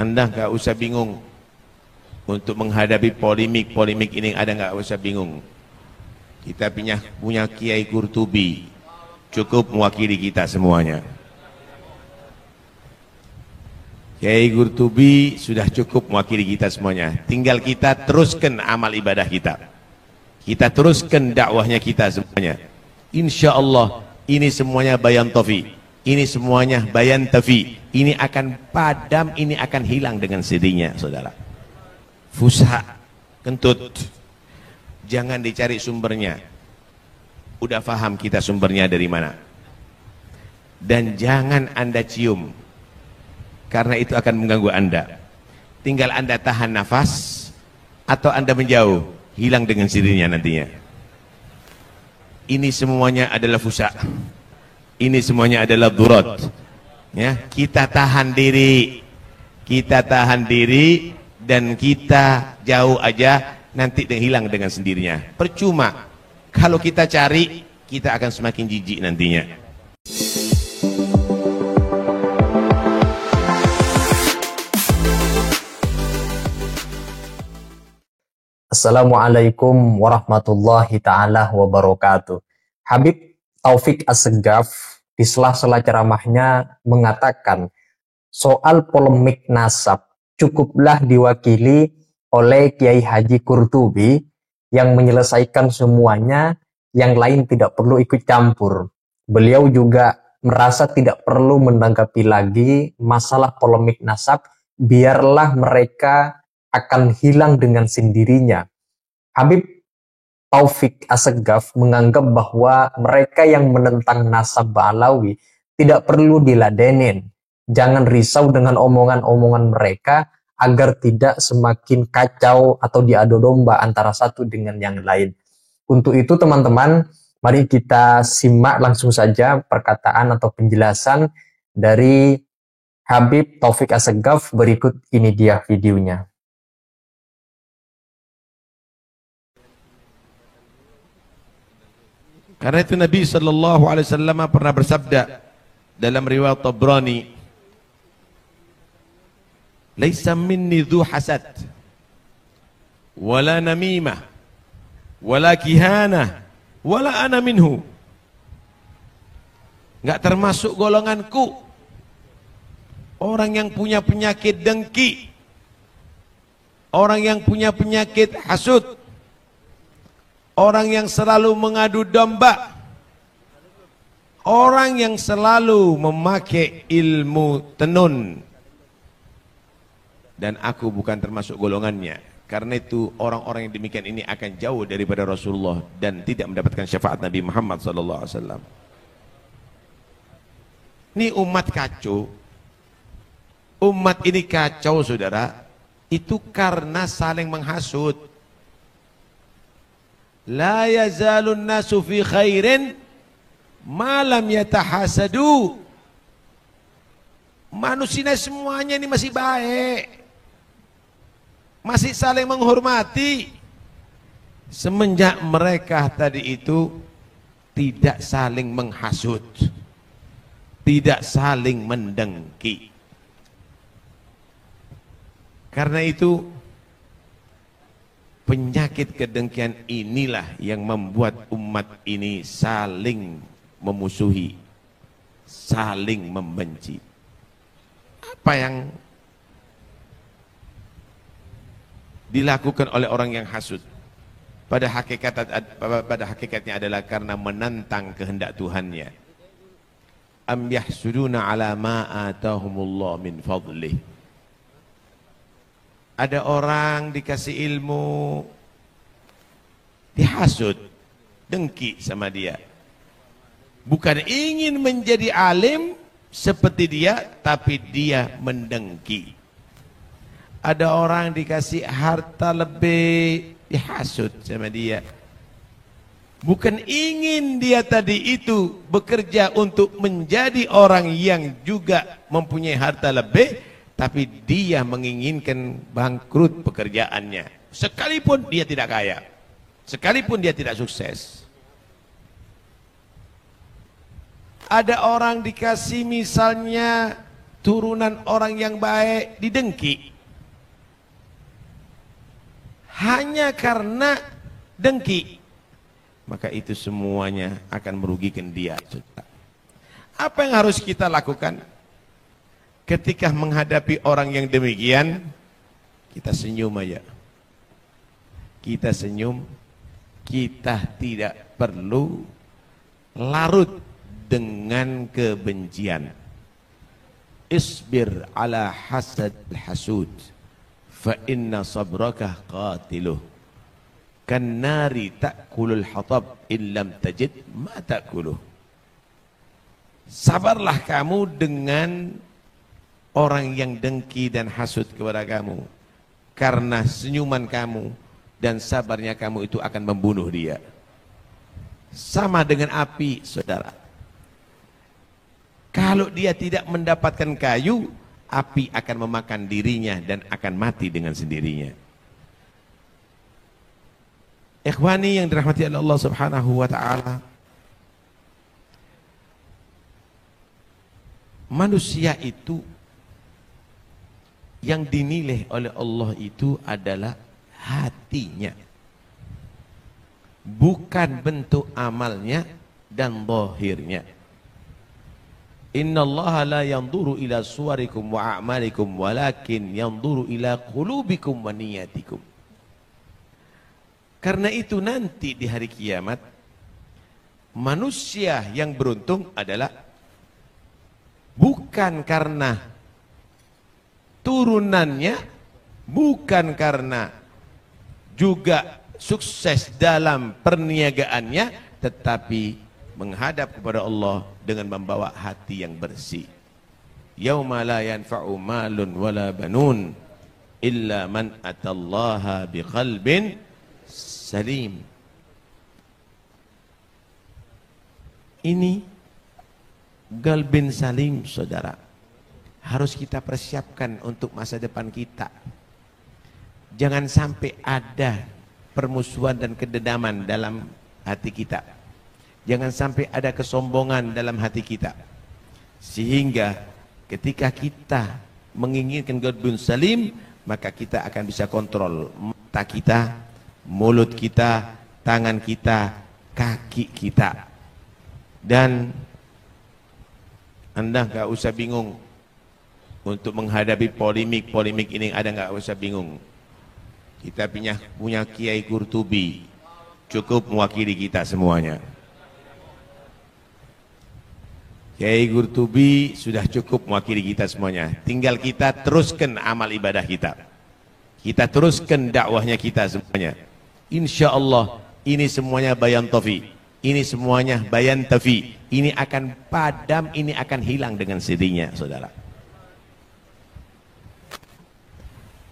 Anda nggak usah bingung untuk menghadapi polemik ini, ada nggak usah bingung. Kita punya Kiai Qurtubi, cukup mewakili kita semuanya. Kiai Qurtubi sudah cukup mewakili kita semuanya. Tinggal kita teruskan amal ibadah kita. Kita teruskan dakwahnya kita semuanya. Insya Allah ini semuanya bayan tafi. Ini semuanya bayan tafi. Ini akan padam, ini akan hilang dengan sendirinya, saudara. Fusa, kentut. Jangan dicari sumbernya. Udah paham kita sumbernya dari mana. Dan jangan Anda cium, karena itu akan mengganggu Anda. Tinggal Anda tahan nafas, atau Anda menjauh, hilang dengan sendirinya nantinya. Ini semuanya adalah fusa. Ini semuanya adalah durat. Ya, kita tahan diri. Kita tahan diri dan kita jauh aja, nanti hilang dengan sendirinya. Percuma kalau kita cari, kita akan semakin jijik nantinya. Assalamualaikum warahmatullahi ta'ala wabarakatuh. Habib Taufik Assegaf di sela-sela ceramahnya mengatakan soal polemik nasab cukuplah diwakili oleh Kiai Haji Qurtubi yang menyelesaikan semuanya, yang lain tidak perlu ikut campur. Beliau juga merasa tidak perlu menanggapi lagi masalah polemik nasab, biarlah mereka akan hilang dengan sendirinya. Habib Taufik Assegaf menganggap bahwa mereka yang menentang nasab Ba'alawi tidak perlu diladenin. Jangan risau dengan omongan-omongan mereka agar tidak semakin kacau atau diadu domba antara satu dengan yang lain. Untuk itu teman-teman, mari kita simak langsung saja perkataan atau penjelasan dari Habib Taufik Assegaf. Berikut ini dia videonya. Karena itu Nabi SAW pernah bersabda dalam riwayat Tabrani, "Laisa minni dhu hasad, wala namimah, wala kihanah, wala ana minhu." Enggak termasuk golonganku orang yang punya penyakit dengki, orang yang punya penyakit hasud, orang yang selalu mengadu domba, orang yang selalu memakai ilmu tenun, dan aku bukan termasuk golongannya. Karena itu orang-orang yang demikian ini akan jauh daripada Rasulullah dan tidak mendapatkan syafaat Nabi Muhammad SAW. Ini umat kacau. Umat ini kacau, saudara, itu karena saling menghasut. La yazalun nasu fi khairin malam yatahasadu. Manusia semuanya ini masih baik, masih saling menghormati, semenjak mereka tadi itu tidak saling menghasut, tidak saling mendengki. Karena itu penyakit kedengkian inilah yang membuat umat ini saling memusuhi, saling membenci. Apa yang dilakukan oleh orang yang hasud pada hakikatnya adalah karena menentang kehendak Tuhannya. Am yahsuduna ala ma atahumullah min fadlih. Ada orang dikasih ilmu, dihasut, dengki sama dia. Bukan ingin menjadi alim seperti dia, tapi dia mendengki. Ada orang dikasih harta lebih, dihasut sama dia. Bukan ingin dia tadi itu bekerja untuk menjadi orang yang juga mempunyai harta lebih, tapi dia menginginkan bangkrut pekerjaannya. Sekalipun dia tidak kaya, sekalipun dia tidak sukses. Ada orang dikasih misalnya turunan orang yang baik didengki hanya karena dengki, maka itu semuanya akan merugikan dia. Apa yang harus kita lakukan ketika menghadapi orang yang demikian? Kita senyum aja. Kita senyum, kita tidak perlu larut dengan kebencian. Isbir ala hasad hasud, fa inna sabraka qatiluh. Kannari ta'kulul hatab illam tajid ma ta'kuluh. Sabarlah kamu dengan orang yang dengki dan hasud kepada kamu, karena senyuman kamu dan sabarnya kamu itu akan membunuh dia. Sama dengan api, saudara. Kalau dia tidak mendapatkan kayu, api akan memakan dirinya dan akan mati dengan sendirinya. Ikhwani yang dirahmati oleh Allah Subhanahu wa taala, manusia itu yang dinilai oleh Allah itu adalah hatinya, bukan bentuk amalnya dan zahirnya. Innallaha la yanzuru ila suwarikum wa a'malikum walakin yanzuru ila qulubikum wa niyatikum. Karena itu nanti di hari kiamat, manusia yang beruntung adalah bukan karena turunannya, bukan karena juga sukses dalam perniagaannya, tetapi menghadap kepada Allah dengan membawa hati yang bersih. Yauma la yanfa'u malun wala banun illa man atallaha biqalbin salim. Ini qalbin salim, saudara, harus kita persiapkan untuk masa depan kita. Jangan sampai ada permusuhan dan kedendaman dalam hati kita. Jangan sampai ada kesombongan dalam hati kita, sehingga ketika kita menginginkan qalbun salim, maka kita akan bisa kontrol mata kita, mulut kita, tangan kita, kaki kita. Dan Anda nggak usah bingung untuk menghadapi polemik ini, ada nggak usah bingung. Kita punya Kiai Qurtubi, cukup mewakili kita semuanya. Kiai Qurtubi sudah cukup mewakili kita semuanya. Tinggal kita teruskan amal ibadah kita. Kita teruskan dakwahnya kita semuanya. Insya Allah ini semuanya bayan tafi. Ini semuanya bayan tafi. Ini akan padam, ini akan hilang dengan sendirinya, saudara.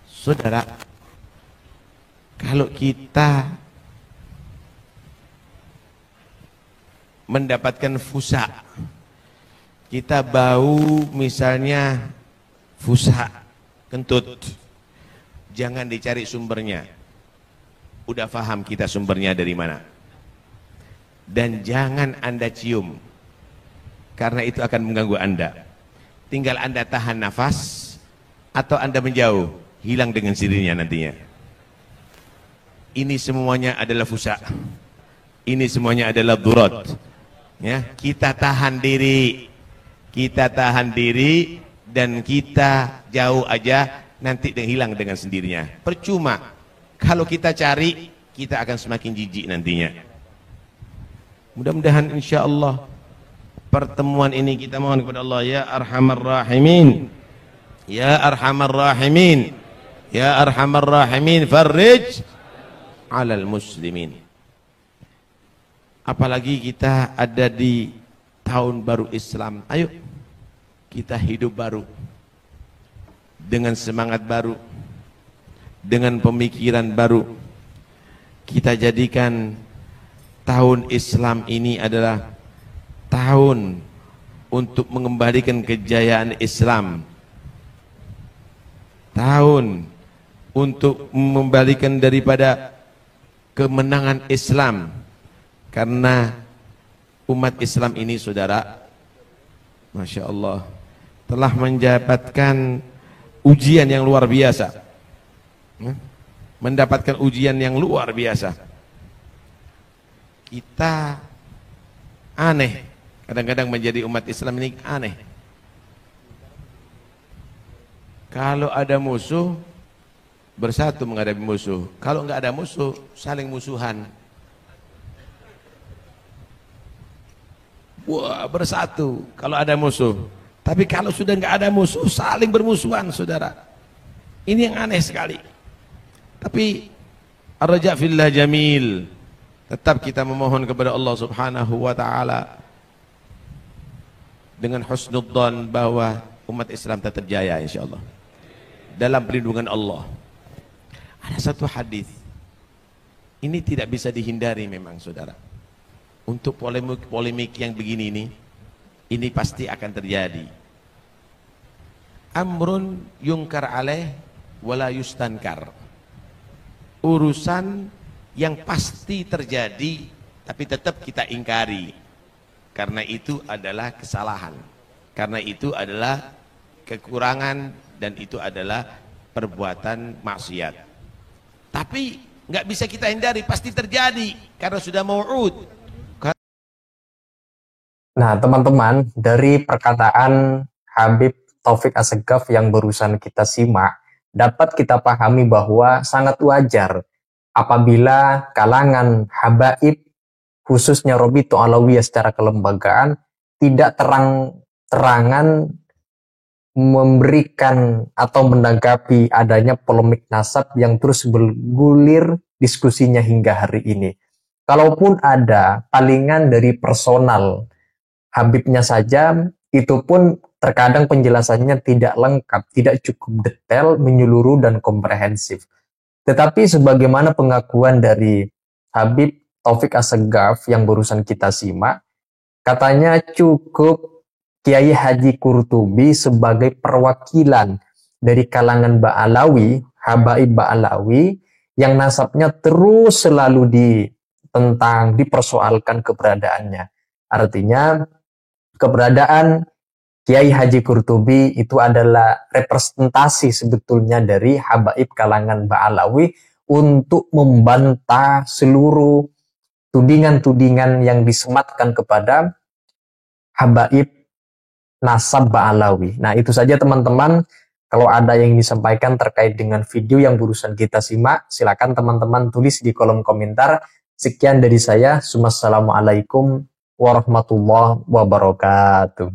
Saudara, kalau kita mendapatkan fusa, kita bau misalnya fusa, kentut, jangan dicari sumbernya. Udah paham kita sumbernya dari mana. Dan jangan Anda cium, karena itu akan mengganggu Anda. Tinggal Anda tahan nafas, atau Anda menjauh, hilang dengan sendirinya nantinya. Ini semuanya adalah fusa. Ini semuanya adalah durat. Ya, kita tahan diri. Kita tahan diri dan kita jauh aja, nanti hilang dengan sendirinya. Percuma. Kalau kita cari, kita akan semakin jijik nantinya. Mudah-mudahan insya Allah pertemuan ini kita mohon kepada Allah, ya Arhamar Rahimin, ya Arhamar Rahimin, ya Arhamar Rahimin, farrij alal muslimin. Apalagi kita ada di tahun baru Islam. Ayo kita hidup baru, dengan semangat baru, dengan pemikiran baru. Kita jadikan tahun Islam ini adalah tahun untuk mengembalikan kejayaan Islam, tahun untuk mengembalikan daripada kemenangan Islam. Karena umat Islam ini, saudara, Masya Allah, telah mendapatkan ujian yang luar biasa. Mendapatkan ujian yang luar biasa. Kita aneh, kadang-kadang menjadi umat Islam ini aneh. Kalau ada musuh, bersatu menghadapi musuh. Kalau nggak ada musuh, saling musuhan. Wah, bersatu kalau ada musuh. Tapi kalau sudah nggak ada musuh, saling bermusuhan, saudara. Ini yang aneh sekali. Tapi ar-raja fillah jamil. Tetap kita memohon kepada Allah Subhanahu wa taala dengan husnudzan bahwa umat Islam tetap jaya insyaallah dalam perlindungan Allah. Ada satu hadis. Ini tidak bisa dihindari memang, saudara. Untuk polemik yang begini ini pasti akan terjadi. Amrun yungkar alaih wala yustankar. Urusan yang pasti terjadi tapi tetap kita ingkari. Karena itu adalah kesalahan. Karena itu adalah kekurangan dan itu adalah perbuatan maksiat. Tapi nggak bisa kita hindari, pasti terjadi karena sudah mau'ud. Nah, teman-teman, dari perkataan Habib Taufik Assegaf yang barusan kita simak, dapat kita pahami bahwa sangat wajar apabila kalangan habaib, khususnya Robitul Alawiyah secara kelembagaan, tidak terang-terangan memberikan atau menanggapi adanya polemik nasab yang terus bergulir diskusinya hingga hari ini. Kalaupun ada palingan dari personal Habibnya saja, itu pun terkadang penjelasannya tidak lengkap, tidak cukup detail, menyeluruh dan komprehensif. Tetapi sebagaimana pengakuan dari Habib Taufik Assegaf yang barusan kita simak, katanya cukup Kiai Haji Qurtubi sebagai perwakilan dari kalangan Ba'alawi, habaib Ba'alawi, yang nasabnya terus selalu dipersoalkan keberadaannya. Artinya, keberadaan Kiai Haji Qurtubi itu adalah representasi sebetulnya dari habaib kalangan Ba'alawi untuk membantah seluruh tudingan-tudingan yang disematkan kepada habaib nasab Ba'alawi. Nah, itu saja teman-teman. Kalau ada yang disampaikan terkait dengan video yang barusan kita simak, silakan teman-teman tulis di kolom komentar. Sekian dari saya. Wassalamualaikum warahmatullahi wabarakatuh.